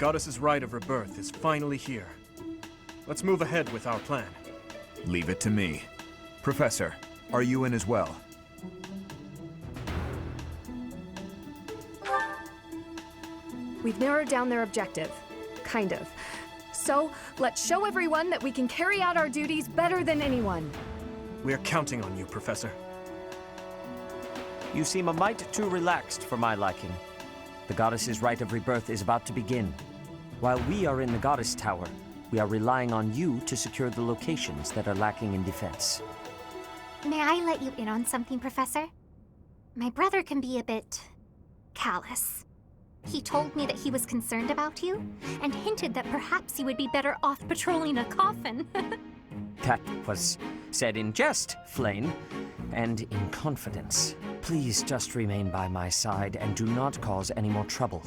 Goddess's Rite of Rebirth is finally here. Let's move ahead with our plan. Leave it to me. Professor, are you in as well? We've narrowed down their objective. Kind of. So, let's show everyone that we can carry out our duties better than anyone. We're counting on you, Professor. You seem a mite too relaxed for my liking. The Goddess's Rite of Rebirth is about to begin. While we are in the Goddess Tower, we are relying on you to secure the locations that are lacking in defense. May I let you in on something, Professor? My brother can be a bit callous. He told me that he was concerned about you, and hinted that perhaps you would be better off patrolling a coffin. That was said in jest, Flame, and in confidence. Please just remain by my side and do not cause any more trouble.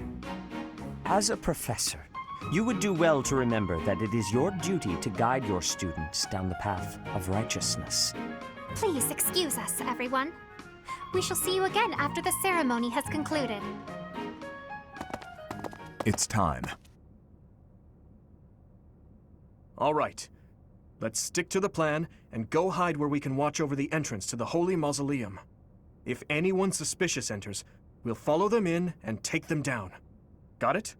As a professor, you would do well to remember that it is your duty to guide your students down the path of righteousness. Please excuse us, everyone. We shall see you again after the ceremony has concluded. It's time. All right. Let's stick to the plan and go hide where we can watch over the entrance to the Holy Mausoleum. If anyone suspicious enters, we'll follow them in and take them down. Got it?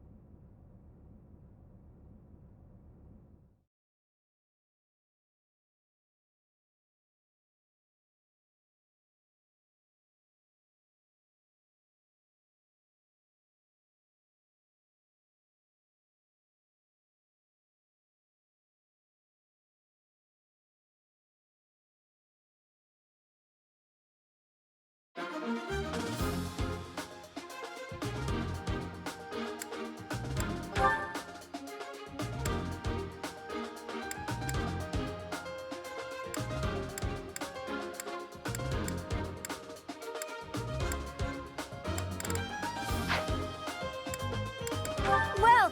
Well!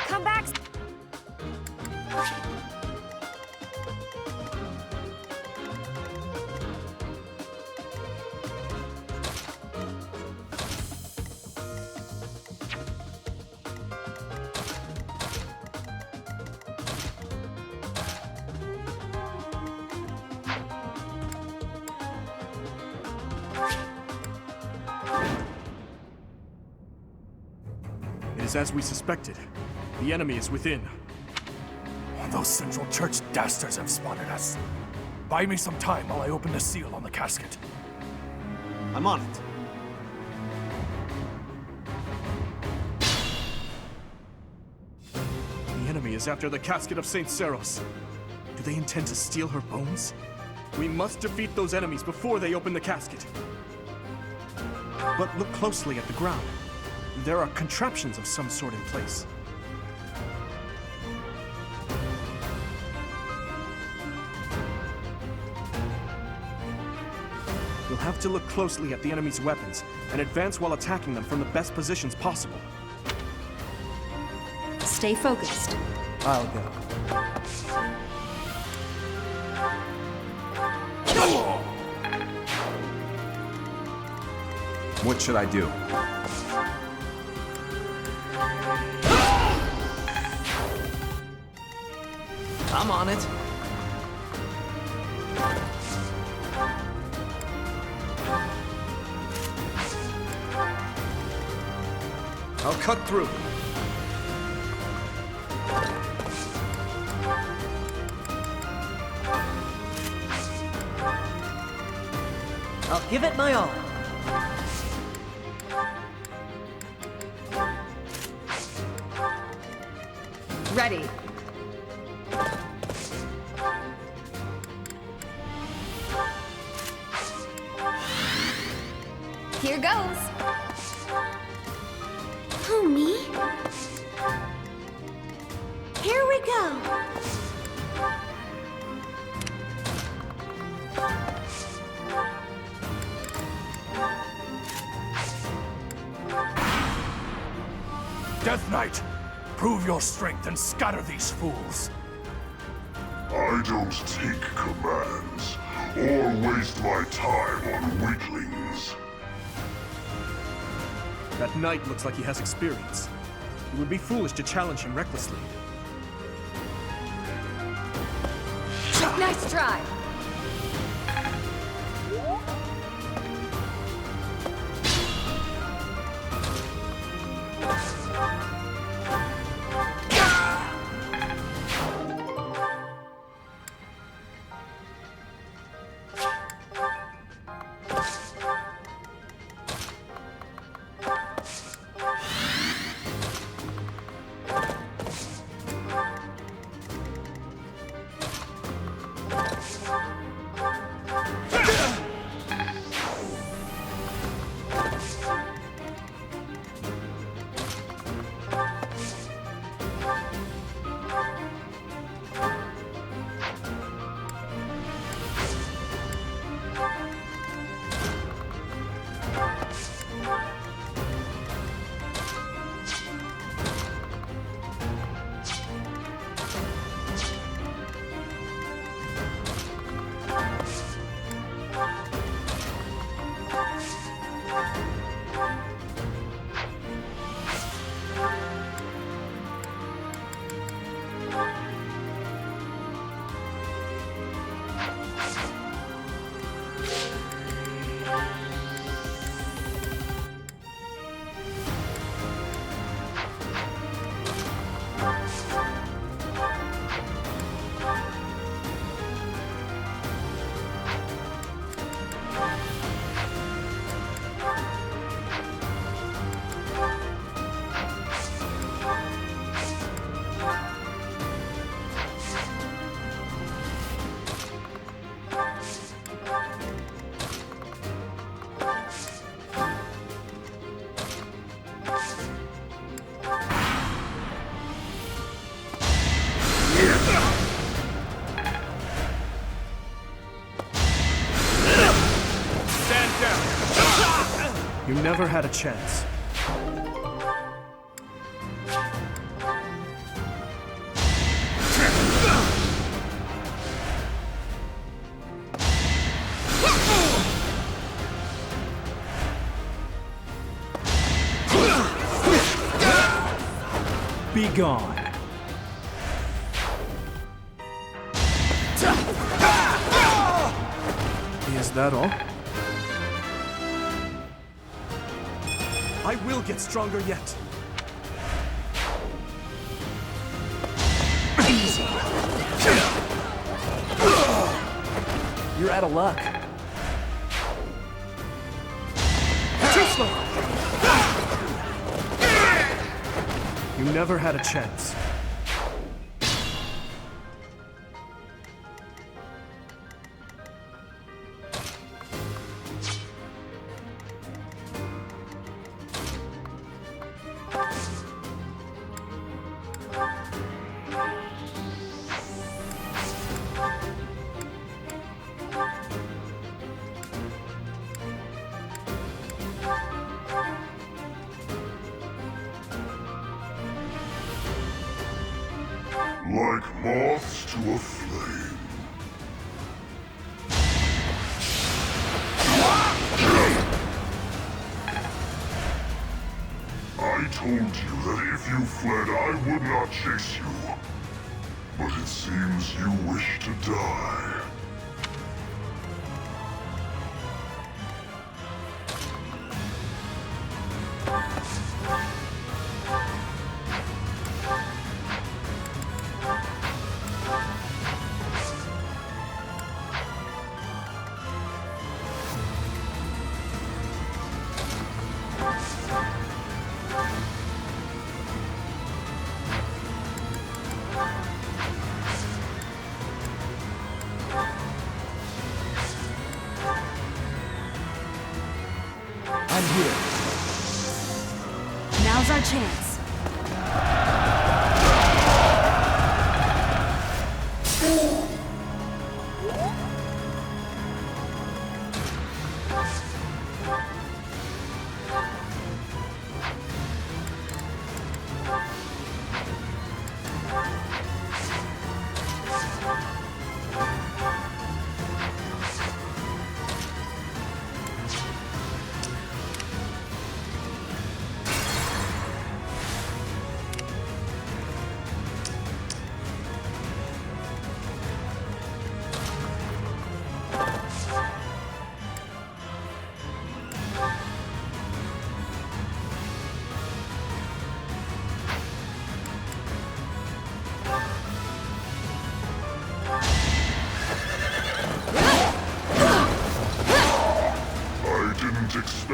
Come back! It is as we suspected. The enemy is within. Those Central Church dastards have spotted us. Buy me some time while I open the seal on the casket. I'm on it. The enemy is after the casket of Saint Seros. Do they intend to steal her bones? We must defeat those enemies before they open the casket. But look closely at the ground. There are contraptions of some sort in place. We'll have to look closely at the enemy's weapons and advance while attacking them from the best positions possible. Stay focused. I'll go. What should I do? I'm on it. I'll cut through. I'll give it my all. Ready. Here goes. Who, me? Here we go. Death Knight, prove your strength and scatter these fools. I don't take commands, or waste my time on weaklings. That knight looks like he has experience. It would be foolish to challenge him recklessly. Nice try! You never had a chance. Be gone. Is that all? I will get stronger yet. Easy. You're out of luck. Too slow. You never had a chance. Like moths to a flame. I told you that if you fled, I would not chase you. But it seems you wish to die. I'm here. Now's our chance.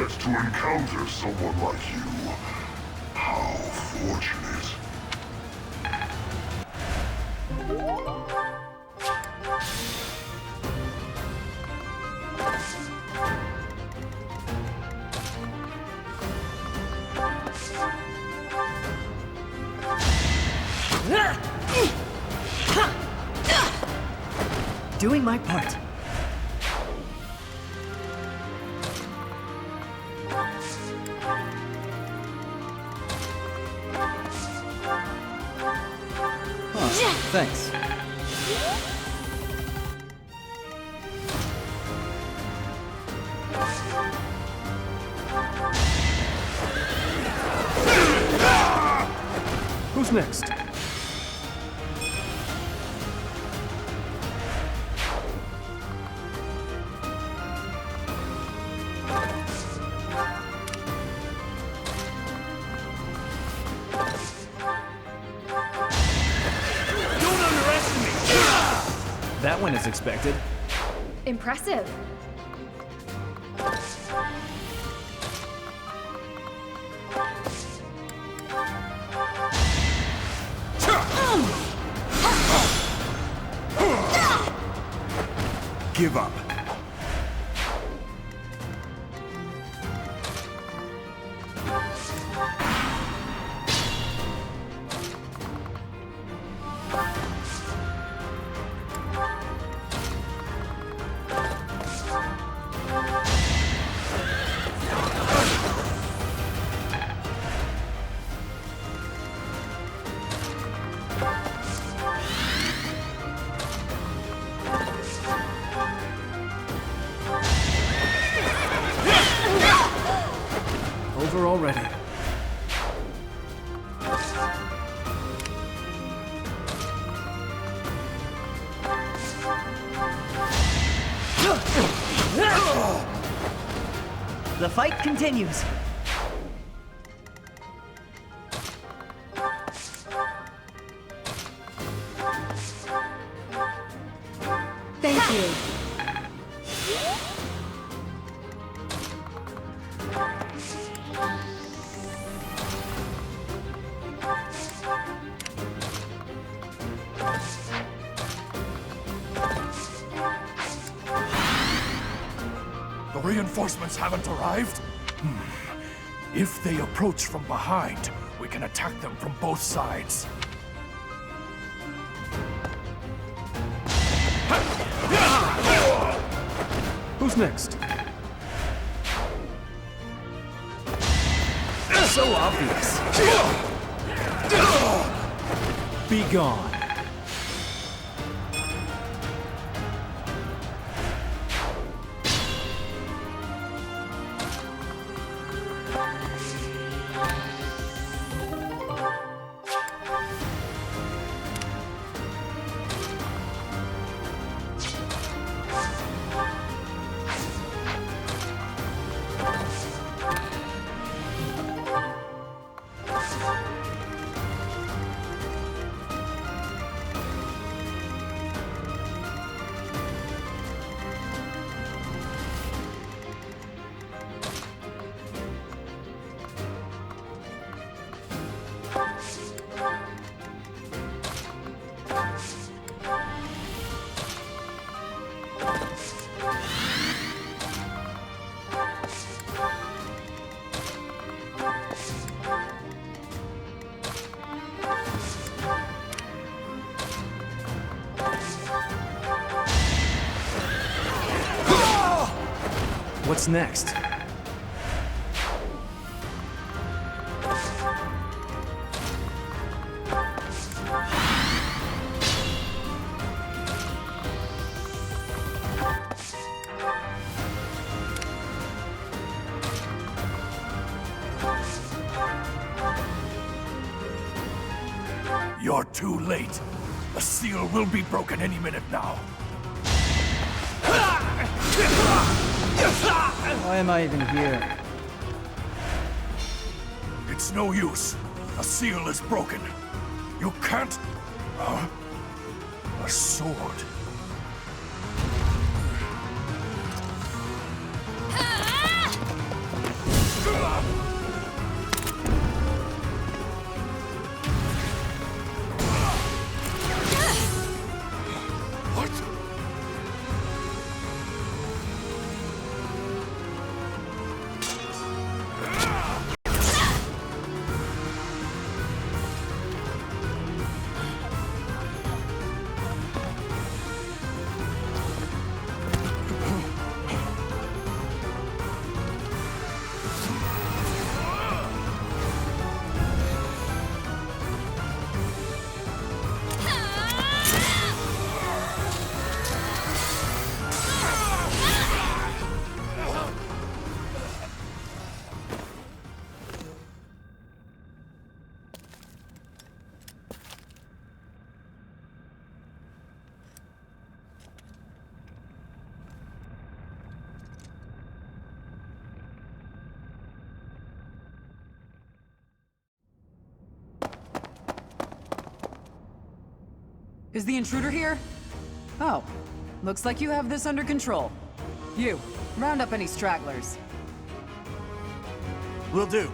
expect to encounter someone like you. How fortunate. Doing my part. Thanks. Who's next? That one is expected. Impressive. Give up. Over already. The fight continues. Thank you. The reinforcements haven't arrived? If they approach from behind, we can attack them from both sides. Who's next? So obvious. Be gone. What's next? You're too late. The seal will be broken any minute now. Why am I even here? It's no use. A seal is broken. You can't... A sword. Is the intruder here? Oh, looks like you have this under control. You, round up any stragglers. Will do.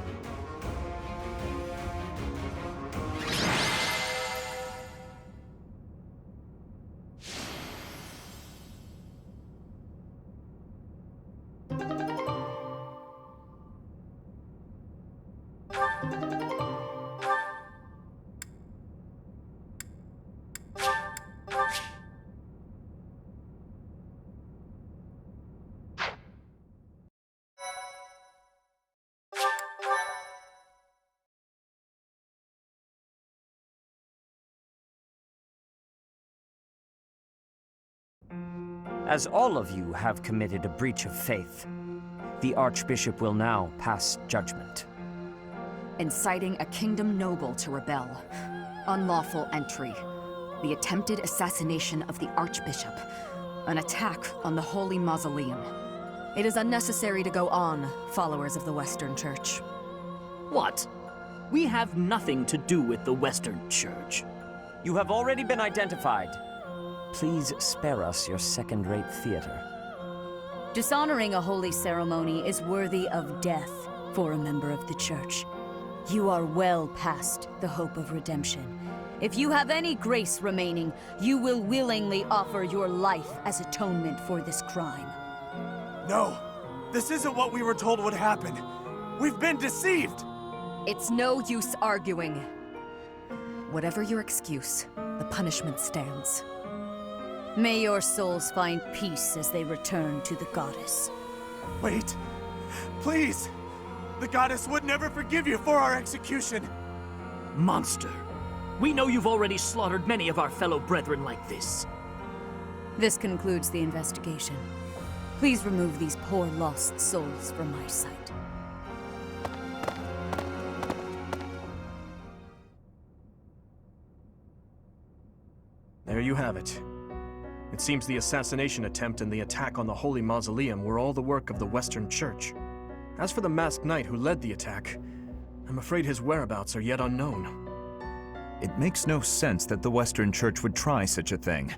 As all of you have committed a breach of faith, the Archbishop will now pass judgment. Inciting a kingdom noble to rebel. Unlawful entry. The attempted assassination of the Archbishop. An attack on the Holy Mausoleum. It is unnecessary to go on, followers of the Western Church. What? We have nothing to do with the Western Church. You have already been identified. Please spare us your second-rate theater. Dishonoring a holy ceremony is worthy of death for a member of the Church. You are well past the hope of redemption. If you have any grace remaining, you will willingly offer your life as atonement for this crime. No! This isn't what we were told would happen! We've been deceived! It's no use arguing. Whatever your excuse, the punishment stands. May your souls find peace as they return to the goddess. Wait! Please! The goddess would never forgive you for our execution! Monster! We know you've already slaughtered many of our fellow brethren like this. This concludes the investigation. Please remove these poor lost souls from my sight. There you have it. It seems the assassination attempt and the attack on the Holy Mausoleum were all the work of the Western Church. As for the masked knight who led the attack, I'm afraid his whereabouts are yet unknown. It makes no sense that the Western Church would try such a thing.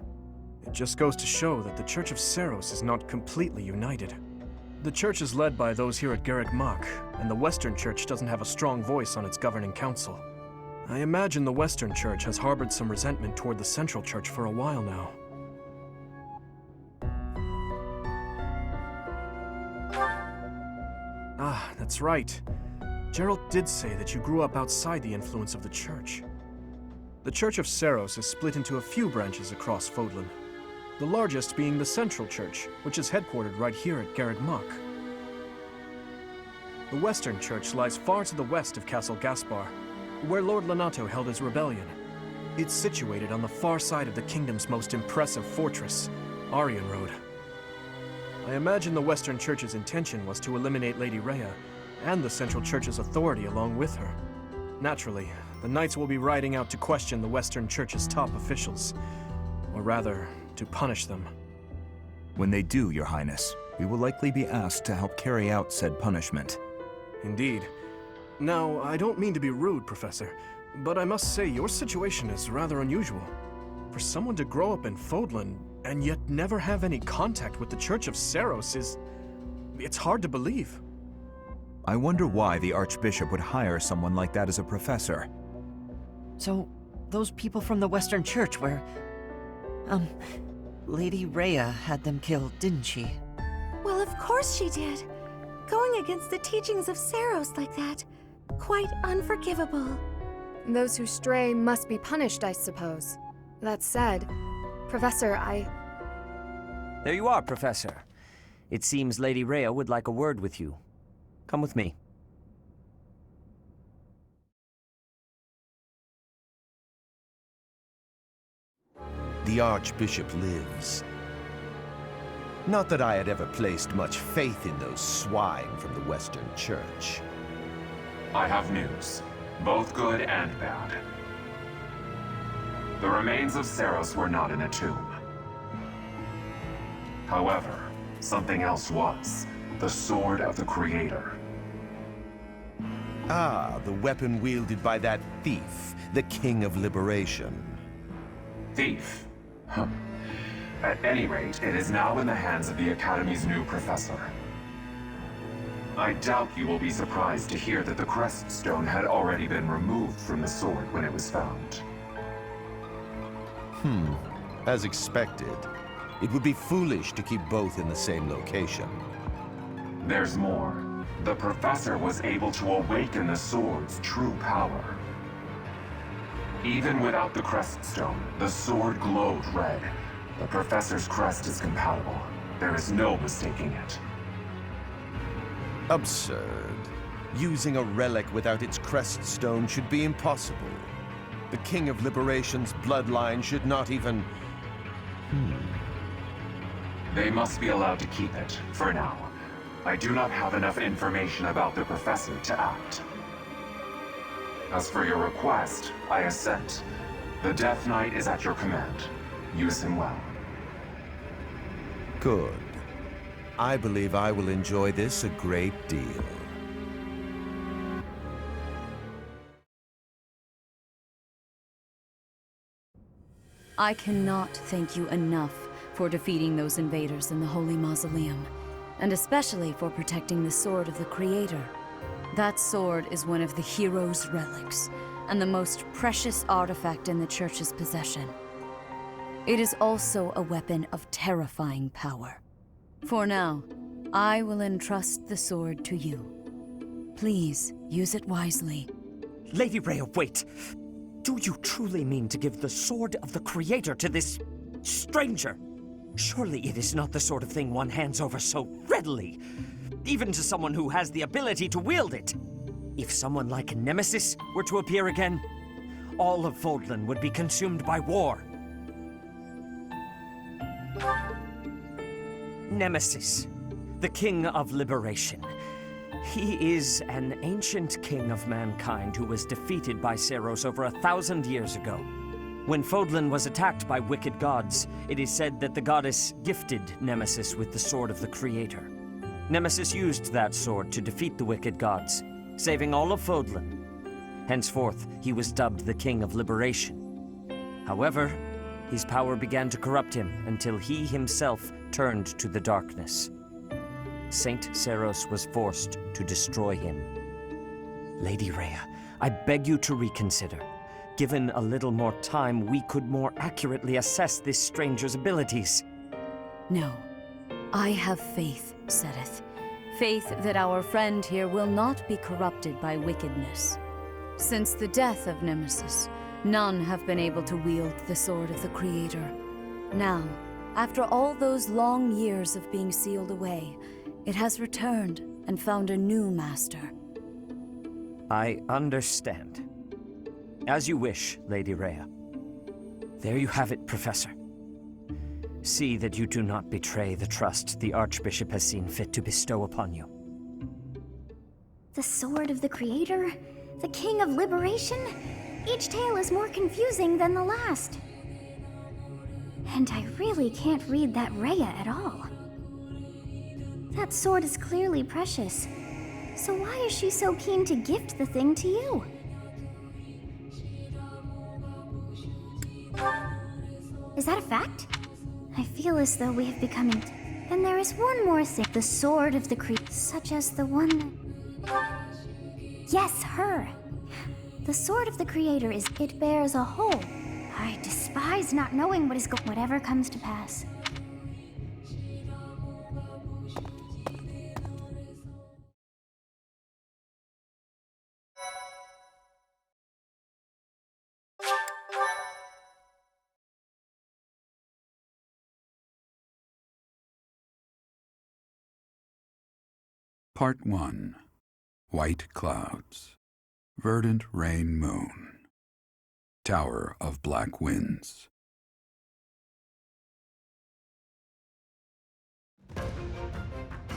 It just goes to show that the Church of Seiros is not completely united. The Church is led by those here at Garreg Mach, and the Western Church doesn't have a strong voice on its governing council. I imagine the Western Church has harbored some resentment toward the Central Church for a while now. Ah, that's right. Gerald did say that you grew up outside the influence of the Church. The Church of Seiros is split into a few branches across Fódlan, the largest being the Central Church, which is headquartered right here at Garreg Mach. The Western Church lies far to the west of Castle Gaspar, where Lord Lonato held his rebellion. It's situated on the far side of the kingdom's most impressive fortress, Aryan Road. I imagine the Western Church's intention was to eliminate Lady Rhea, and the Central Church's authority along with her. Naturally, the Knights will be riding out to question the Western Church's top officials. Or rather, to punish them. When they do, Your Highness, we will likely be asked to help carry out said punishment. Indeed. Now, I don't mean to be rude, Professor, but I must say your situation is rather unusual. For someone to grow up in Fódlan and yet never have any contact with the Church of Seiros it's hard to believe. I wonder why the Archbishop would hire someone like that as a professor. So, those people from the Western Church were... Lady Rhea had them killed, didn't she? Well, of course she did. Going against the teachings of Seiros like that, quite unforgivable. Those who stray must be punished, I suppose. That said, Professor, There you are, Professor. It seems Lady Rhea would like a word with you. Come with me. The Archbishop lives. Not that I had ever placed much faith in those swine from the Western Church. I have news, both good and bad. The remains of Seiros were not in a tomb. However, something else was. The Sword of the Creator. Ah, the weapon wielded by that thief, the King of Liberation. thief? Huh. At any rate, it is now in the hands of the Academy's new professor. I doubt you will be surprised to hear that the crest stone had already been removed from the sword when it was found. As expected. It would be foolish to keep both in the same location. There's more. The professor was able to awaken the sword's true power. Even without the crest stone, the sword glowed red. The professor's crest is compatible. There is no mistaking it. Absurd. Using a relic without its crest stone should be impossible. The King of Liberation's bloodline should not even... They must be allowed to keep it, for now. I do not have enough information about the professor to act. As for your request, I assent. The Death Knight is at your command. Use him well. Good. I believe I will enjoy this a great deal. I cannot thank you enough for defeating those invaders in the Holy Mausoleum, and especially for protecting the Sword of the Creator. That sword is one of the hero's relics, and the most precious artifact in the Church's possession. It is also a weapon of terrifying power. For now, I will entrust the sword to you. Please, use it wisely. Lady Rhea, wait! Do you truly mean to give the Sword of the Creator to this stranger? Surely it is not the sort of thing one hands over so readily, even to someone who has the ability to wield it. If someone like Nemesis were to appear again, all of Fódlan would be consumed by war. Nemesis, the King of Liberation. He is an ancient king of mankind who was defeated by Seiros over 1,000 years ago. When Fódlan was attacked by wicked gods, it is said that the goddess gifted Nemesis with the Sword of the Creator. Nemesis used that sword to defeat the wicked gods, saving all of Fódlan. Henceforth, he was dubbed the King of Liberation. However, his power began to corrupt him until he himself turned to the darkness. Saint Seiros was forced to destroy him. Lady Rhea, I beg you to reconsider. Given a little more time, we could more accurately assess this stranger's abilities. No. I have faith, Seteth. Faith that our friend here will not be corrupted by wickedness. Since the death of Nemesis, none have been able to wield the Sword of the Creator. Now, after all those long years of being sealed away, it has returned and found a new master. I understand. As you wish, Lady Rhea. There you have it, Professor. See that you do not betray the trust the Archbishop has seen fit to bestow upon you. The Sword of the Creator? The King of Liberation? Each tale is more confusing than the last. And I really can't read that Rhea at all. That sword is clearly precious. So why is she so keen to gift the thing to you? Is that a fact? I feel as though we have become And there is one more thing. The Sword of the Creator, such as the one that... Yes, her! The Sword of the Creator it bears a hole. I despise not knowing what is whatever comes to pass. Part 1. White Clouds. Verdant Rain Moon. Tower of Black Winds.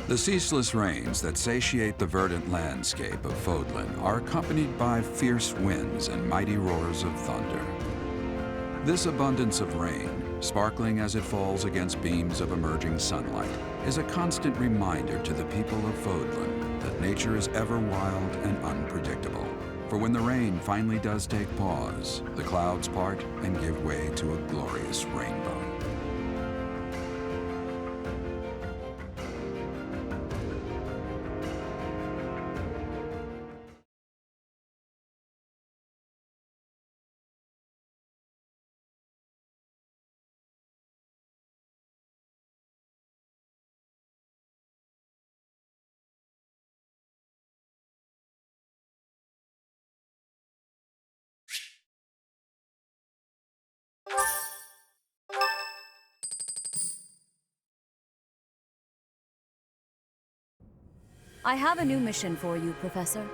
The ceaseless rains that satiate the verdant landscape of Fódlan are accompanied by fierce winds and mighty roars of thunder. This abundance of rain, sparkling as it falls against beams of emerging sunlight, is a constant reminder to the people of Fódlan that nature is ever wild and unpredictable. For when the rain finally does take pause, the clouds part and give way to a glorious this rainbow. I have a new mission for you, Professor.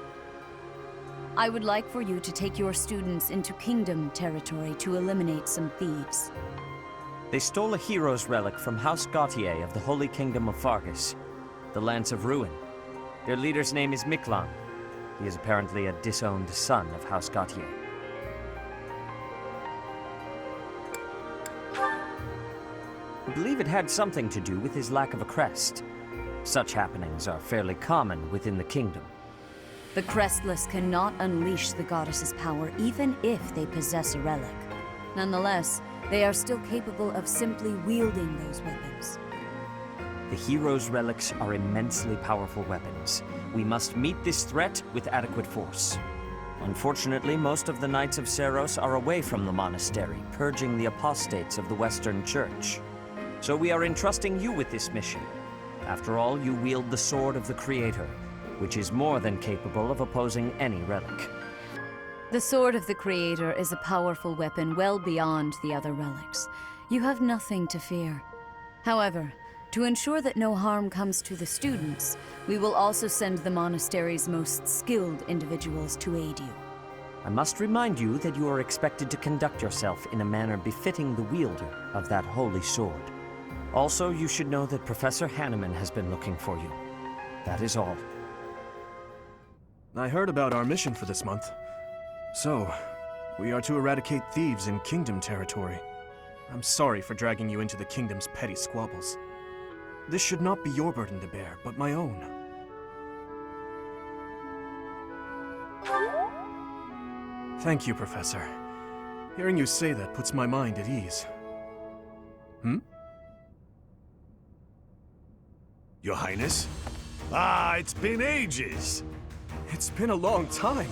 I would like for you to take your students into Kingdom territory to eliminate some thieves. They stole a hero's relic from House Gautier of the Holy Kingdom of Fargus, the Lance of Ruin. Their leader's name is Miklan. He is apparently a disowned son of House Gautier. I believe it had something to do with his lack of a crest. Such happenings are fairly common within the kingdom. The Crestless cannot unleash the goddess's power even if they possess a relic. Nonetheless, they are still capable of simply wielding those weapons. The hero's relics are immensely powerful weapons. We must meet this threat with adequate force. Unfortunately, most of the Knights of Seiros are away from the monastery, purging the apostates of the Western Church. So we are entrusting you with this mission. After all, you wield the Sword of the Creator, which is more than capable of opposing any relic. The Sword of the Creator is a powerful weapon well beyond the other relics. You have nothing to fear. However, to ensure that no harm comes to the students, we will also send the monastery's most skilled individuals to aid you. I must remind you that you are expected to conduct yourself in a manner befitting the wielder of that holy sword. Also, you should know that Professor Hanneman has been looking for you. That is all. I heard about our mission for this month. So, we are to eradicate thieves in Kingdom territory. I'm sorry for dragging you into the Kingdom's petty squabbles. This should not be your burden to bear, but my own. Thank you, Professor. Hearing you say that puts my mind at ease. Your Highness? Ah, it's been ages! It's been a long time.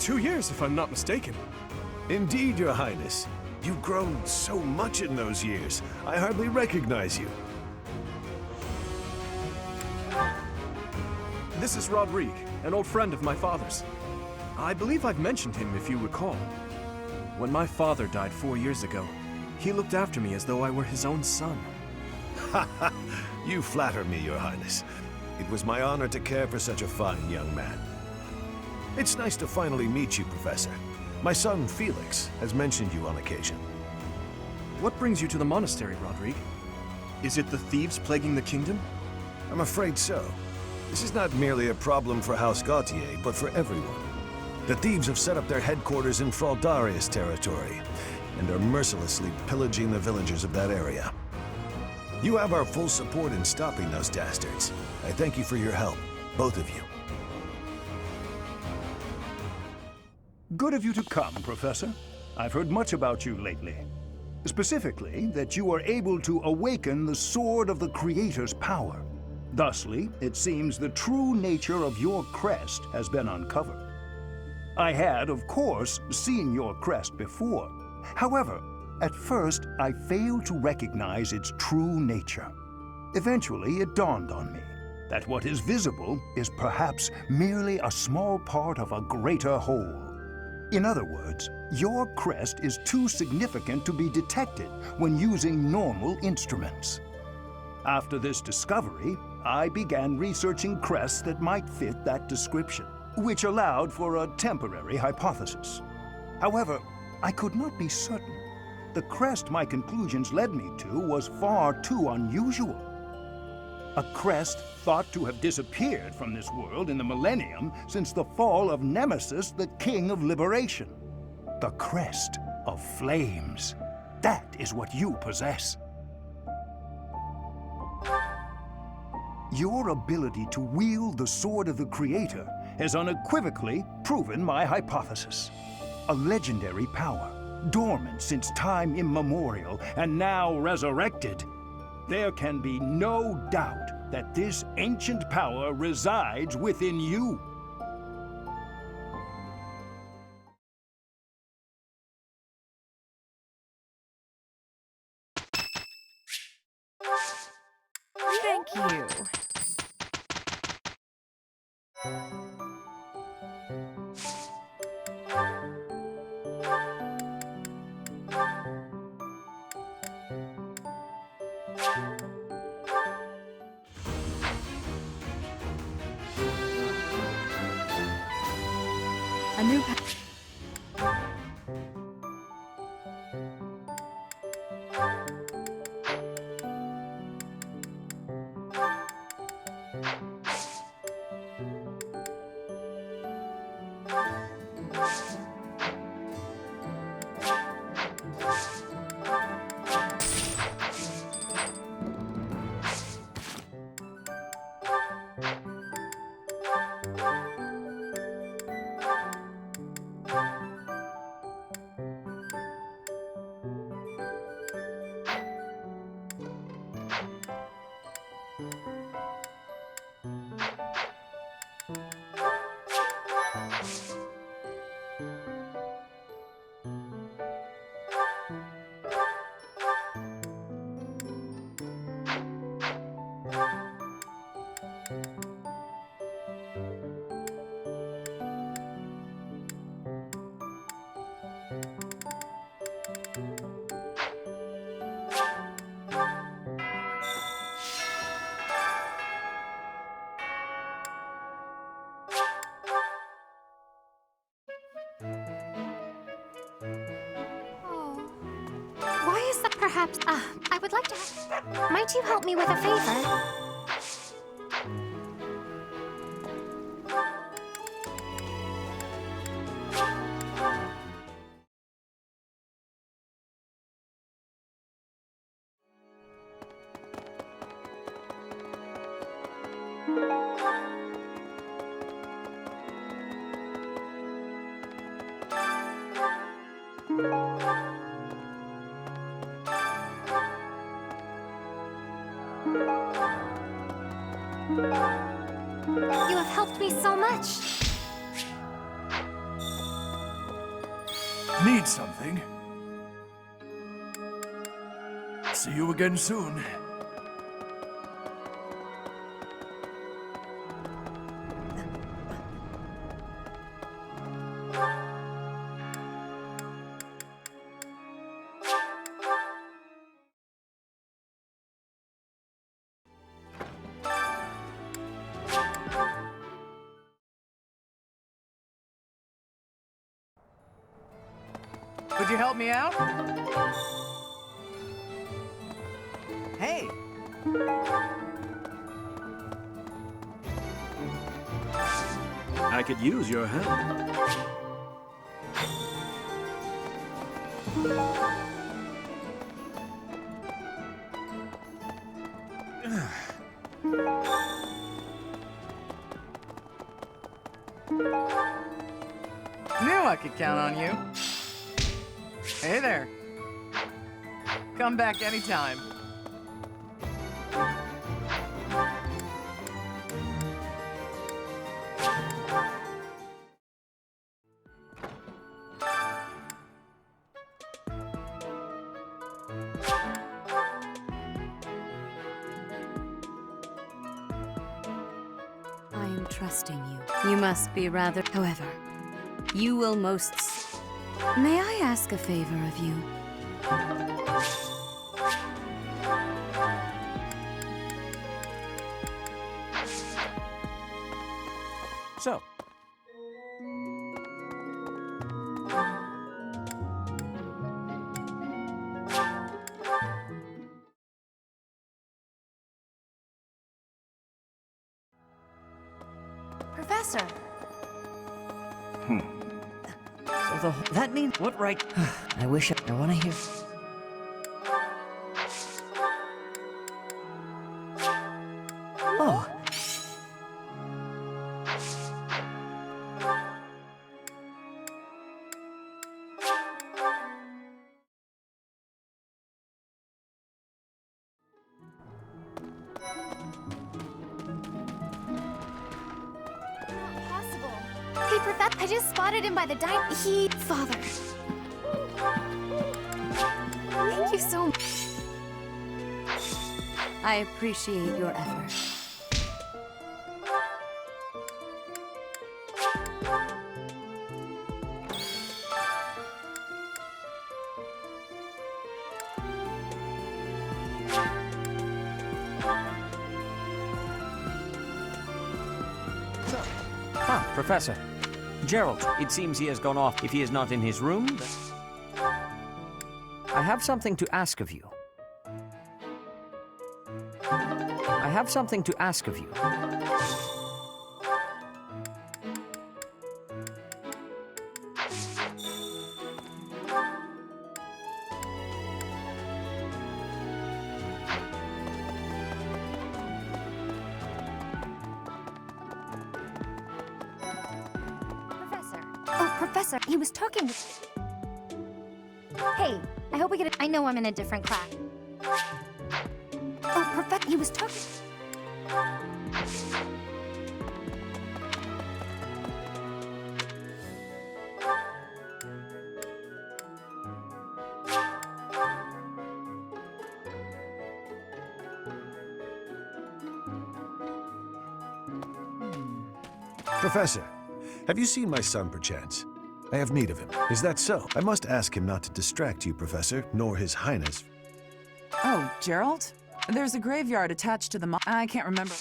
2 years, if I'm not mistaken. Indeed, Your Highness. You've grown so much in those years, I hardly recognize you. This is Rodrigue, an old friend of my father's. I believe I've mentioned him, if you recall. When my father died 4 years ago, he looked after me as though I were his own son. Ha ha! You flatter me, Your Highness. It was my honor to care for such a fine young man. It's nice to finally meet you, Professor. My son, Felix, has mentioned you on occasion. What brings you to the monastery, Rodrigue? Is it the thieves plaguing the kingdom? I'm afraid so. This is not merely a problem for House Gautier, but for everyone. The thieves have set up their headquarters in Fraldarius territory, and are mercilessly pillaging the villagers of that area. You have our full support in stopping those dastards. I thank you for your help, both of you. Good of you to come, Professor. I've heard much about you lately. Specifically, that you are able to awaken the Sword of the Creator's power. Thusly, it seems the true nature of your crest has been uncovered. I had, of course, seen your crest before. However, at first, I failed to recognize its true nature. Eventually, it dawned on me that what is visible is perhaps merely a small part of a greater whole. In other words, your crest is too significant to be detected when using normal instruments. After this discovery, I began researching crests that might fit that description, which allowed for a temporary hypothesis. However, I could not be certain. The crest my conclusions led me to was far too unusual. A crest thought to have disappeared from this world in the millennium since the fall of Nemesis, the King of Liberation. The crest of flames. That is what you possess. Your ability to wield the Sword of the Creator has unequivocally proven my hypothesis. A legendary power, dormant since time immemorial and now resurrected, there can be no doubt that this ancient power resides within you. Thank you. A new Why is that perhaps... I would like to... Might you help me with a favor? You have helped me so much. Need something? See you again soon. Would you help me out? Hey! I could use your help. Knew I could count on you. Hey there. Come back anytime. I am trusting you. You must be rather... However, you will most... May I ask a favor of you? So. Professor. So that means what right? I wish I want to hear. Oh. Hey, Professor, I just spotted him by the Father. Thank you so much. I appreciate your effort. Professor. Gerald, it seems he has gone off. If he is not in his room, then... I have something to ask of you. I have something to ask of you. Professor, he was talking with... Hey, I hope we get I know I'm in a different class. Oh, Professor, he was talking... Professor, have you seen my son, perchance? I have need of him. Is that so? I must ask him not to distract you, Professor, nor His Highness. Oh, Gerald? There's a graveyard attached to the I can't remember.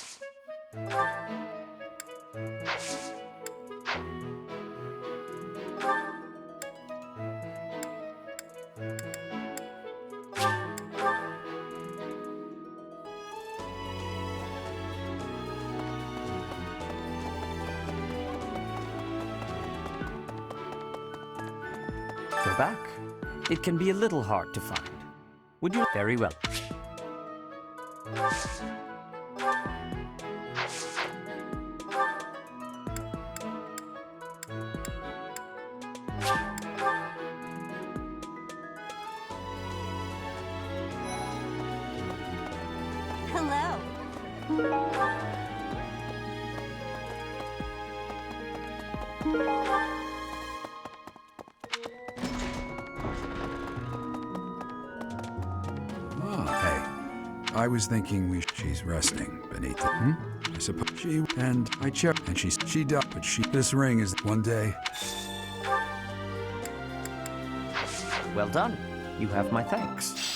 We're back. It can be a little hard to find. Would you? Very well. Hello. I was thinking she's resting beneath it. I suppose she and I check and she died, but this ring is one day. Well done. You have my thanks.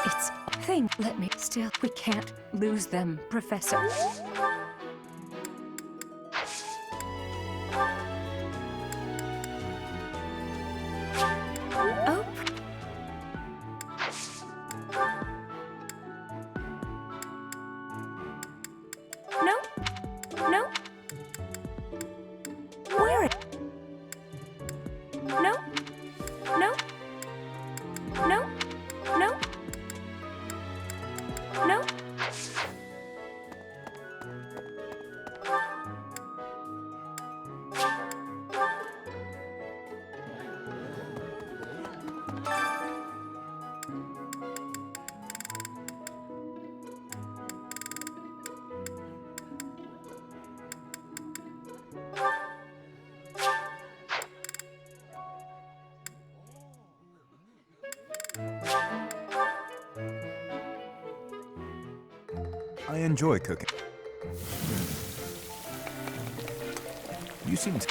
It's thing. Let me still. We can't lose them, Professor. Oh. No. No. Where? No. No. No. No. No. I enjoy cooking. You seem to...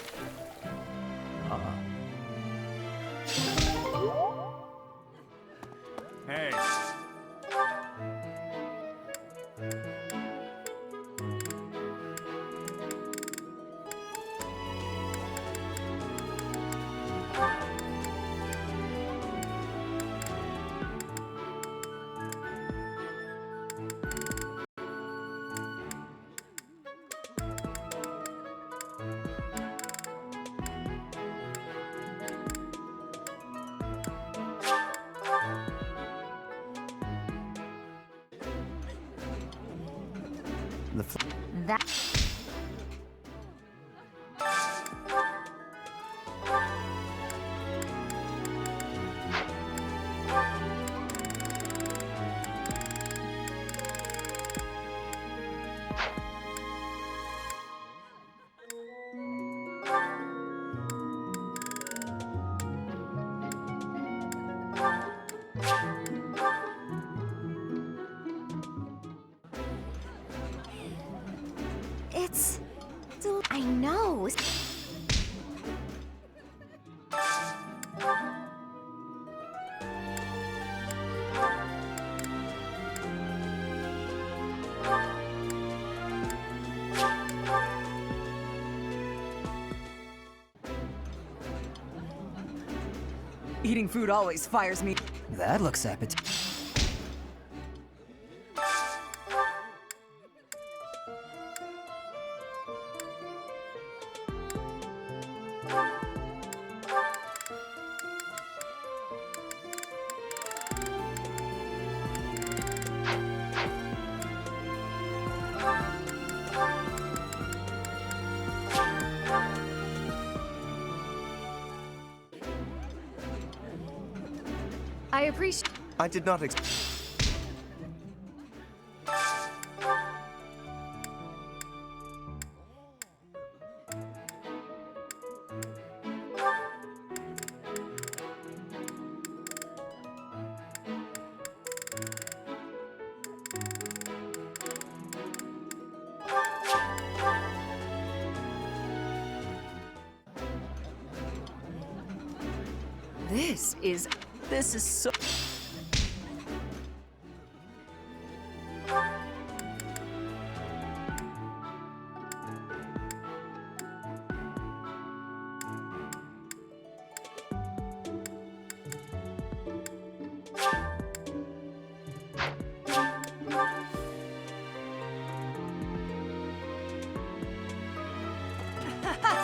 That... It's... I know. Eating food always fires me. That looks appetizing. I appreciate... I did not This is so...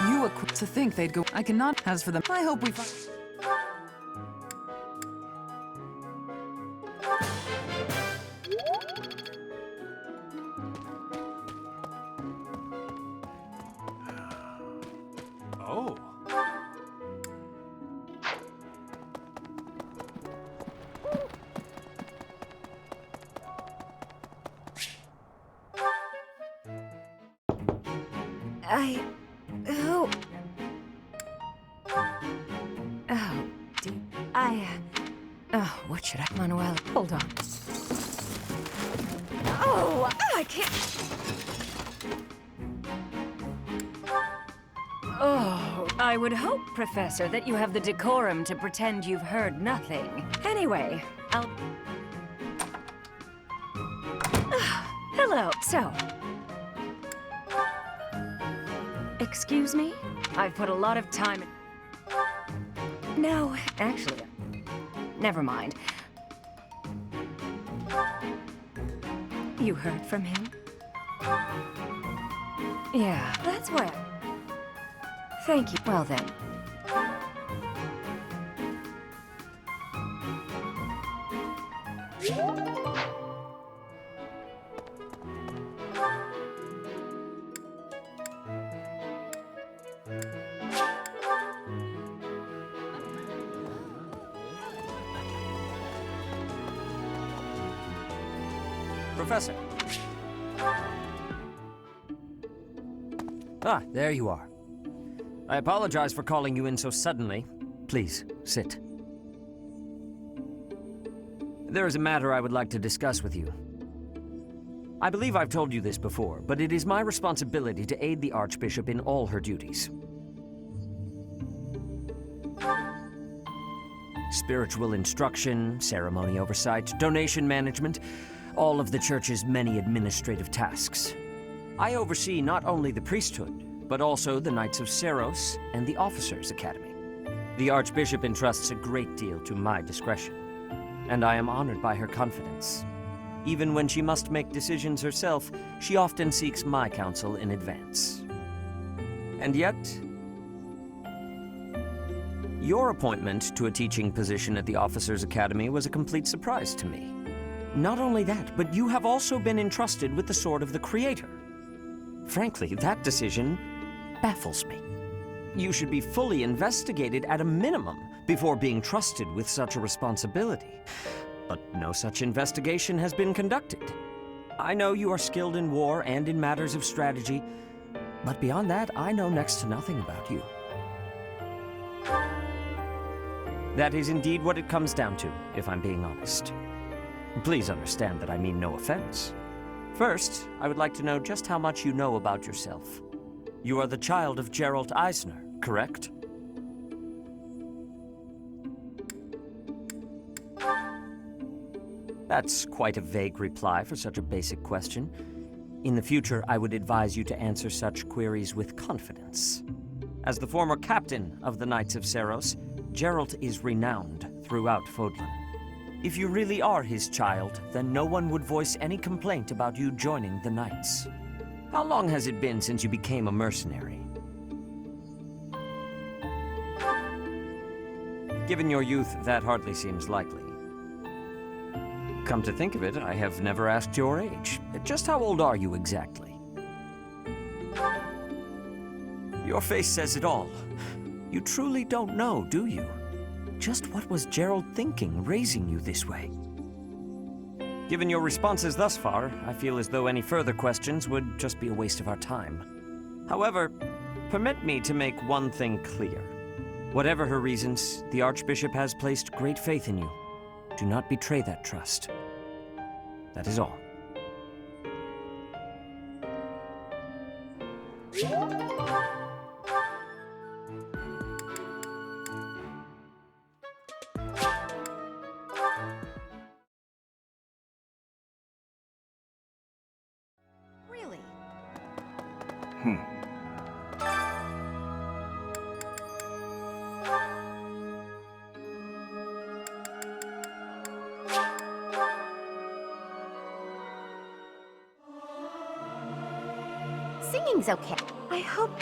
You equipped to think they'd go. I cannot. As for them, I hope we find. Oh. What should I... Manuel, Hold on. Oh, I can't... Oh, I would hope, Professor, that you have the decorum to pretend you've heard nothing. Anyway, I'll... Hello, so... Excuse me? I've put a lot of time... No, actually... Never mind. You heard from him? Yeah, that's why. Thank you. Well then. Professor. Ah, there you are. I apologize for calling you in so suddenly. Please, sit. There is a matter I would like to discuss with you. I believe I've told you this before, but it is my responsibility to aid the Archbishop in all her duties. Spiritual instruction, ceremony oversight, donation management, all of the Church's many administrative tasks. I oversee not only the priesthood, but also the Knights of Seiros and the Officers' Academy. The Archbishop entrusts a great deal to my discretion, and I am honored by her confidence. Even when she must make decisions herself, she often seeks my counsel in advance. And yet, your appointment to a teaching position at the Officers' Academy was a complete surprise to me. Not only that, but you have also been entrusted with the Sword of the Creator. Frankly, that decision baffles me. You should be fully investigated at a minimum before being trusted with such a responsibility. But no such investigation has been conducted. I know you are skilled in war and in matters of strategy, but beyond that, I know next to nothing about you. That is indeed what it comes down to, if I'm being honest. Please understand that I mean no offense. First, I would like to know just how much you know about yourself. You are the child of Geralt Eisner, correct? That's quite a vague reply for such a basic question. In the future, I would advise you to answer such queries with confidence. As the former captain of the Knights of Seiros, Geralt is renowned throughout Fódlan. If you really are his child, then no one would voice any complaint about you joining the Knights. How long has it been since you became a mercenary? Given your youth, that hardly seems likely. Come to think of it, I have never asked your age. Just how old are you exactly? Your face says it all. You truly don't know, do you? Just what was Gerald thinking, raising you this way? Given your responses thus far, I feel as though any further questions would just be a waste of our time. However, permit me to make one thing clear. Whatever her reasons, the Archbishop has placed great faith in you. Do not betray that trust. That is all. Really? Singing's okay. I hope...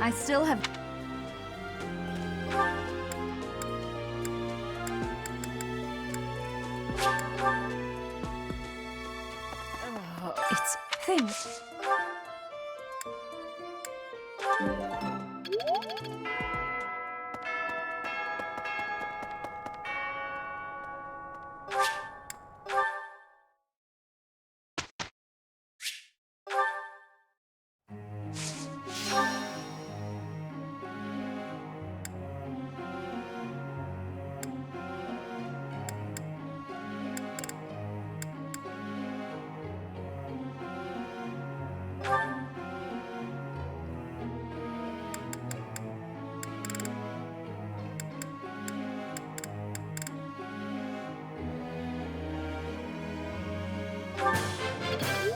I still have... It's things.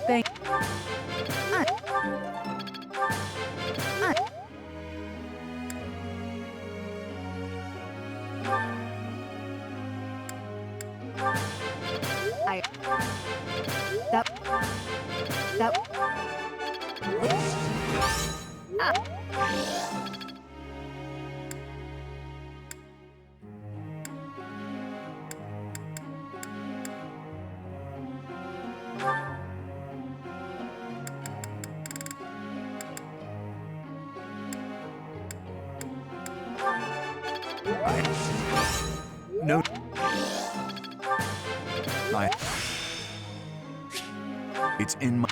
Thank... Fire. That. No. It's in my...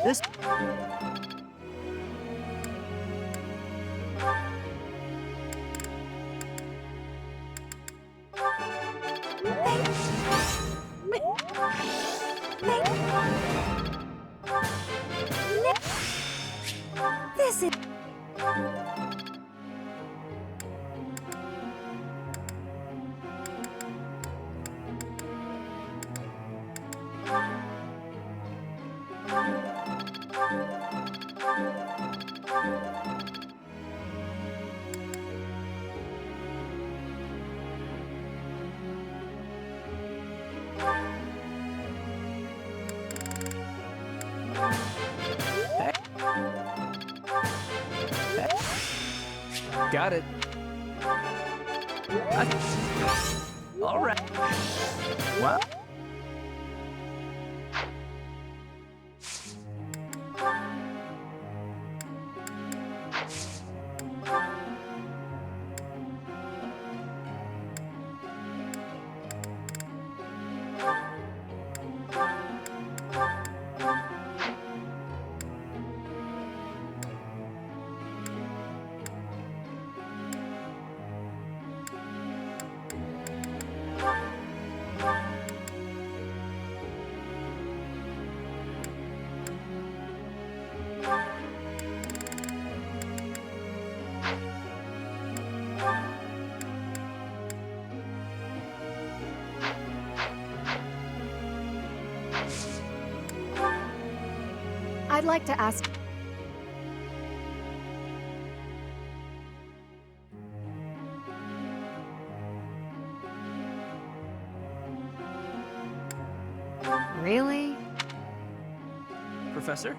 This... This is... Got it. All right. Wow. I'd like to ask... Really? Professor?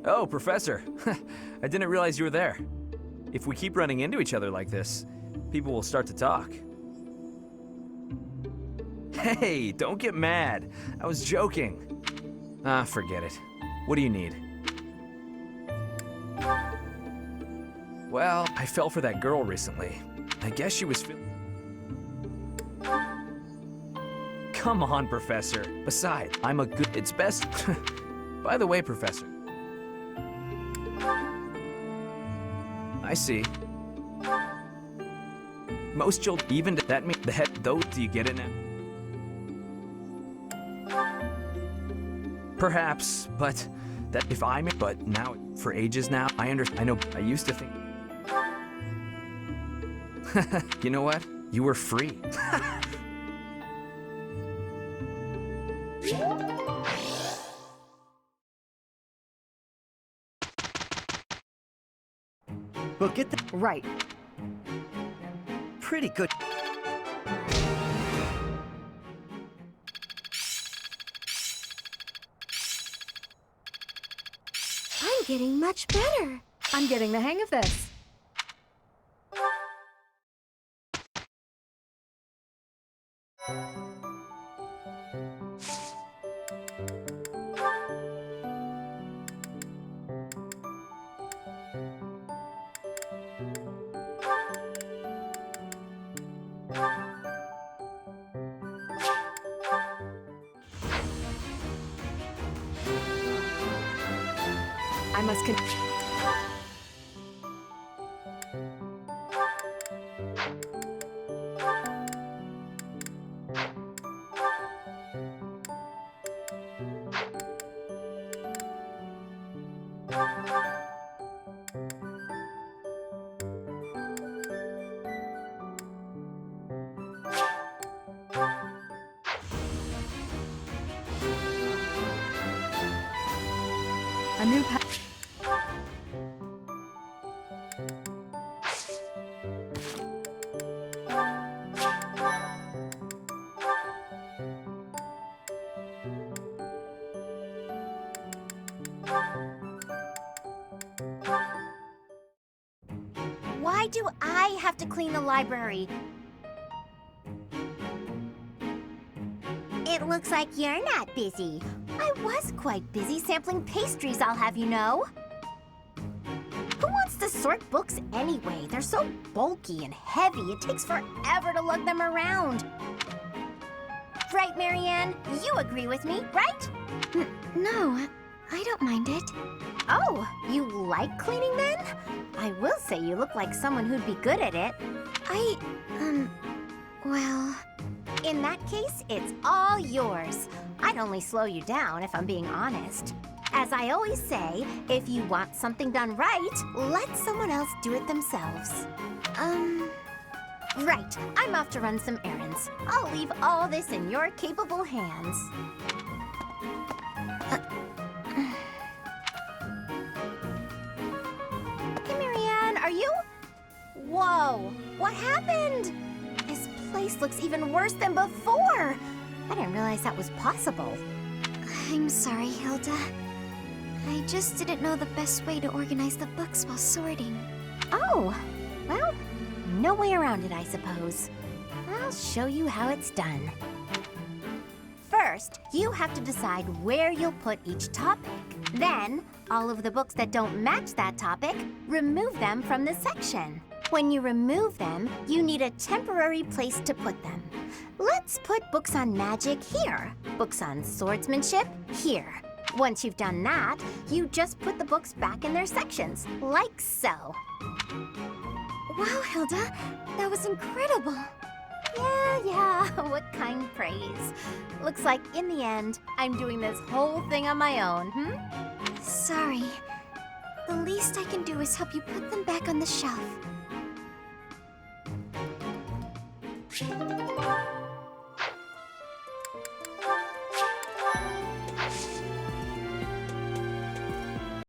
Oh, Professor. I didn't realize you were there. If we keep running into each other like this, people will start to talk. Hey, don't get mad. I was joking. Ah, forget it. What do you need? Well, I fell for that girl recently. I guess she was Come on, Professor. Besides, I'm a good... It's best... By the way, Professor. I see. Most children, even that mean the head, though, do you get it now? Perhaps, but that if I'm, but now, for ages now, I understand, I know, I used to think. You know what? You were free. Well, get the... Right. Pretty good. I'm getting much better. I'm getting the hang of this. I must A new pa- Why do I have to clean the library? It looks like you're not busy. I was quite busy sampling pastries, I'll have you know. Who wants to sort books anyway? They're so bulky and heavy, it takes forever to lug them around. Right, Marianne? You agree with me, right? No, I don't mind it. Oh, you like cleaning then? I will say you look like someone who'd be good at it. Well... In that case, it's all yours. I'd only slow you down if I'm being honest. As I always say, if you want something done right, let someone else do it themselves. Right, I'm off to run some errands. I'll leave all this in your capable hands. Hey, Marianne, are you? Whoa, what happened? This place looks even worse than before. I didn't realize that was possible. I'm sorry, Hilda. I just didn't know the best way to organize the books while sorting. Oh, well, no way around it, I suppose. I'll show you how it's done. First, you have to decide where you'll put each topic. Then, all of the books that don't match that topic, remove them from the section. When you remove them, you need a temporary place to put them. Let's put books on magic here. Books on swordsmanship here. Once you've done that, you just put the books back in their sections, like so. Wow, Hilda, that was incredible. Yeah, what kind praise. Looks like in the end, I'm doing this whole thing on my own, Sorry. The least I can do is help you put them back on the shelf.